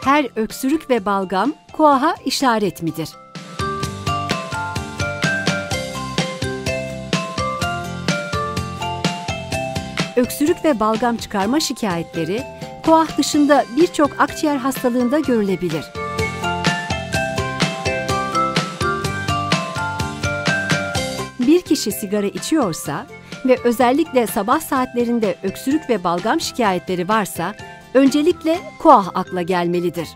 Her öksürük ve balgam KOAH'a işaret midir? Öksürük ve balgam çıkarma şikayetleri KOAH dışında birçok akciğer hastalığında görülebilir. Bir kişi sigara içiyorsa ve özellikle sabah saatlerinde öksürük ve balgam şikayetleri varsa öncelikle KOAH akla gelmelidir.